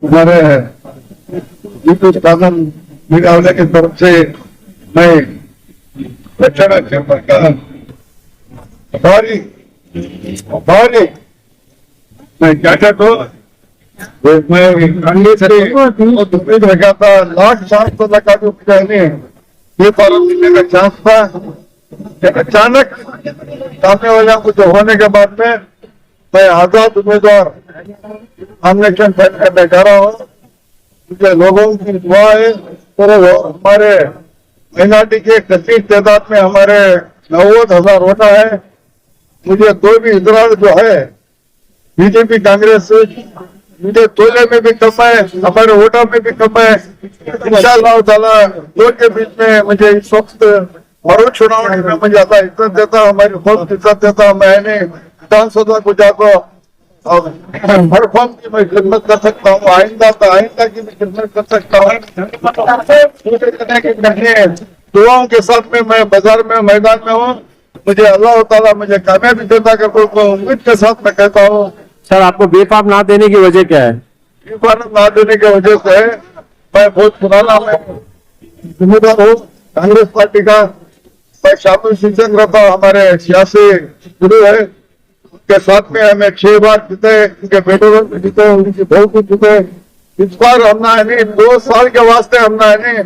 हमारे YouTube channel media वाले की तरफ से मैं रक्षा चैम्बर का भारी मैं क्या कहता हूँ, मैं कांग्रेस से रखा था लाख चांस तो लगा जो कहने ये फॉर्म मिलने का चांस था। अचानक सामने वाला कुछ होने के बाद में मैं आजाद उम्मीदवार नॉमिनेशन फाइल करने जा रहा हूँ। मुझे लोगों की दुआ है और हमारे माइनॉरिटी के कथित तादाद में हमारे 90,000 वोटर है। मुझे कोई भी इतराज जो है बीजेपी कांग्रेस मुझे तोले में भी कम है, हमारे वोटर में भी कम है। इंशाअल्लाह ताला दो के बीच में मुझे इस वक्त और चुनाव में मुझे आता इज्जत देता, हमारी बहुत इज्जत देता। मैंने विधानसभा को जाकर और हर फॉर्म की मैं खिदमत कर सकता हूँ, आइंदा की भी खिदमत कर सकता हूँ। दुआओं के साथ में मैं बाजार में मैदान में हूँ। मुझे अल्लाह ताला मुझे कामयाबी देता कर उम्मीद के साथ मैं कहता हूँ। सर, आपको बेफाम ना देने की वजह क्या है? बेफाम ना देने की वजह से मैं बहुत पुराना मैं जिम्मेदार हूँ कांग्रेस पार्टी का। मैं शामिल शिक्षक रहता, हमारे सियासी गुरु है, उनके साथ में हमें 6 बार जीते, उनके बेटों में जीते, उनकी बहू को जीते। इस बार हमने नहीं 2 साल के वास्ते हमने नहीं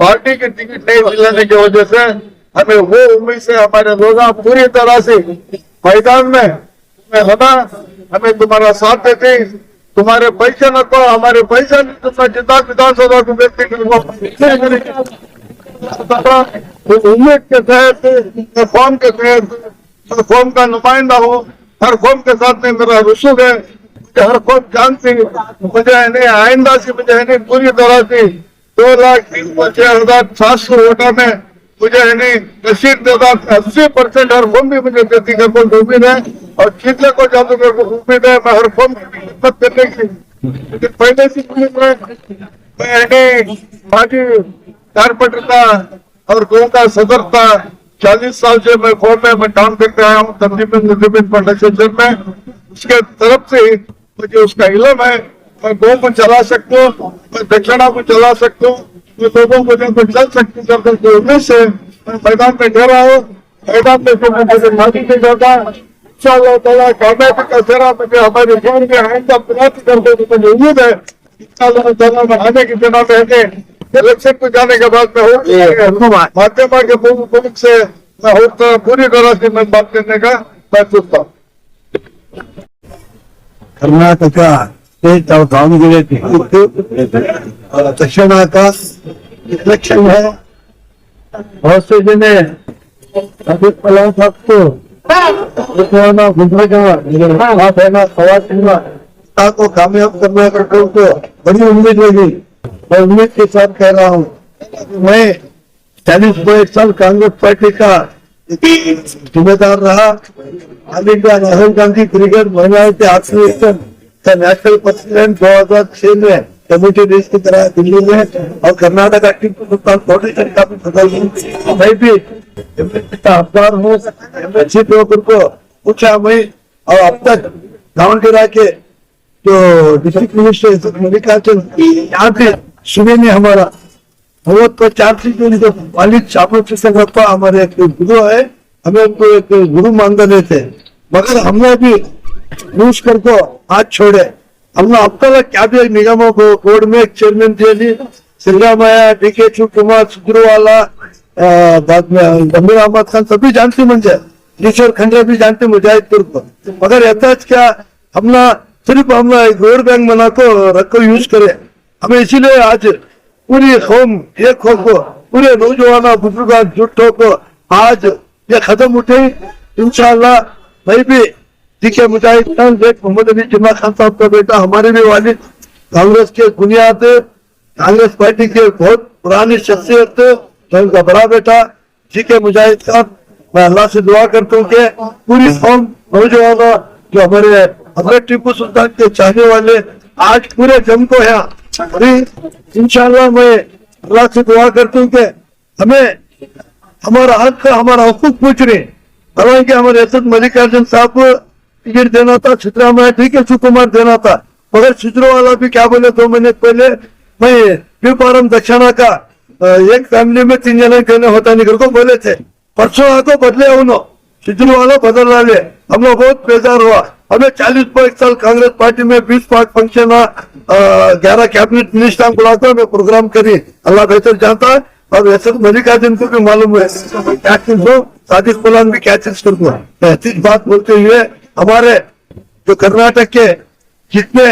पार्टी की टिकट नहीं मिलने की वजह से हमें वो उम्मीद से हमारे लोग पूरी तरह से मैदान में होना, हमें तुम्हारा साथ देते, तुम्हारे पैसे न तो हमारे पैसा नहीं, तुम्हारा जितना विधानसभा को व्यक्ति उम्मीद के तहत फॉर्म के तहत फॉर्म का नुमाइंदा हो। हर फॉर्म के साथ में मेरा रसूख है, हर फॉर्म जानती मुझे नहीं आइंदा से मुझे नहीं पूरी तरह से 2,53,700 वोटर में मुझे नहीं कशीर देता 80% हर फॉर्म भी मुझे देती कर उम्मीद है और जीतने को जादूगर को उम्मीद है। मैं हर फॉर्म की खिदमत करने की पहले से मैं पार्टी कारपेंटर का और गाँव का सदर था। 40 साल से मैं फॉर्म में मैं काम करते आया हूँ तंजीम प्रोडक्शन में। उसके तरफ से मुझे उसका इल्म है। मैं गाँव को चला सकता हूँ, मैं दक्षिणा को चला सकता हूँ, मैं लोगों को जब चल सकती हूँ। उम्मीद से मैं मैदान में ठहरा हूँ। मैदान में तो मुझे माफी नहीं करता। इंशाअल्लाह ताला कामयाबी का सेहरा मुझे हमारी फॉर्म के आइंदा प्राप्त करने की मुझे उम्मीद है। इंशाअल्लाह ताला मैं आने की बिना में इलेक्शन को जाने के बाद में माध्यमा के मुल्क से मैं पूरी तरह से मैं बात करने का मैं सोचता हूँ। कर्नाटक स्टेट और दावणಗೆರೆ दक्षिण का इलेक्शन है। बहुत से जने अभी पलाव को कामयाब करने को बड़ी उम्मीद लगी। मैं उम्मीद के साथ कह रहा हूँ, मैं 40 साल कांग्रेस पार्टी का जिम्मेदार रहा। अभी का Rahul Gandhi cricket minority association का नेशनल प्रेसिडेंट 2006 में कमेटी रेस की तरह दिल्ली में और कर्नाटक टीपू सुल्तान फाउंडेशन का भी सदस्य। मैं भी अफगार हूँ। अच्छी लोगों को पूछा मैं और अब तक दावणಗೆರೆ के जो डिस्ट्रिक्ट मिनिस्टर मल्लिकार्जुन यहाँ पे सुबह में हमारा वो तो 4 जो वालिद शामिल से हमारे एक गुरु है, हमें उनको एक गुरु मान रहे थे, मगर हमने भी यूज करके हाथ छोड़े। हमने अब तक क्या भी निगमों को बोर्ड में चेयरमैन दिए, सिंगामाया, DK शिवकुमार, सुग्रीवाला, बाद में गंभीर अहमद खान सभी जानते मुझे, ईश्वर खंडे भी जानते मुजाहिदपुर को। मगर ऐसा क्या हमने सिर्फ हमने वोट बैंक बना को रखो यूज करे। हमें इसीलिए आज पूरी कौम एक हो को पूरे नौजवान बुजुर्ग जुटों को आज ये खत्म उठे। इंशाअल्लाह मैं भी DK मुजाहिद खान मोहम्मद अली जिन्ना खान साहब का बेटा, हमारे भी वालिद कांग्रेस के बुनियाद कांग्रेस पार्टी के बहुत पुरानी शख्सियत, उनका बड़ा बेटा DK मुजाहिद खान। मैं अल्लाह से दुआ करता हूँ कि पूरी कौम नौजवान जो हमारे टीपू सुल्तान के चाहने वाले आज पूरे जम को है। इंशाअल्लाह मैं अल्लाह से दुआ करता हूँ कि हमें हमारा हक हमारा हकूक पूछ रहे। हालांकि हमारे असद मल्लिकार्जुन साहब को टिकट देना था, सिद्धरामैया DK शिवकुमार देना था, मगर सिजरोवाला भी क्या बोले 2 महीने पहले, मैं पीपारम दक्षिणा का एक फैमिली में 3 जने कहने होता नहीं को बोले थे। परसों आको बदले उन्होंने सिजरोवाला बदल डाले, हम लोग बहुत बेजार हुआ। हमें 40 पर 1 साल कांग्रेस पार्टी में 20 पार्ट फंक्शन 11 कैबिनेट मिनिस्टर बुलाकर मैं प्रोग्राम करी, अल्लाह बेहतर जानता है। और वैसे तो मल्लिकार्जुन को भी मालूम है क्या चीज हो, सादिक फलान भी क्या चीज करता है। बेहतरीन बात बोलते हुए हमारे जो कर्नाटक के जितने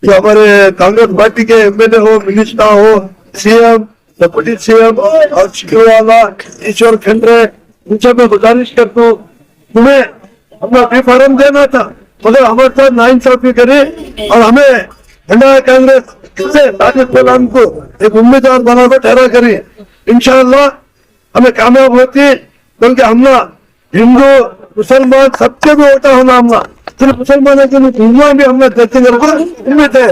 जो हमारे कांग्रेस पार्टी के एमएलए हो, मिनिस्टर हो, सीएम, डिप्टी सीएम और सिजरोवाला, ईश्वर खंडरे, उनसे मैं गुजारिश करता हूँ, तुम्हें अपना रिफॉर्म देना था मगर हमारे साथ नाइंसाफी करे और हमें इंडिया कांग्रेस से साजिद फलान को एक उम्मीदवार बनाकर ठहरा करी। इंशाअल्लाह हमें कामयाब होती, क्योंकि हमला हिंदू मुसलमान सबके भी होता होना, हमला सिर्फ मुसलमानों के लिए हिंदुआ भी हमने देते उम्मीद है।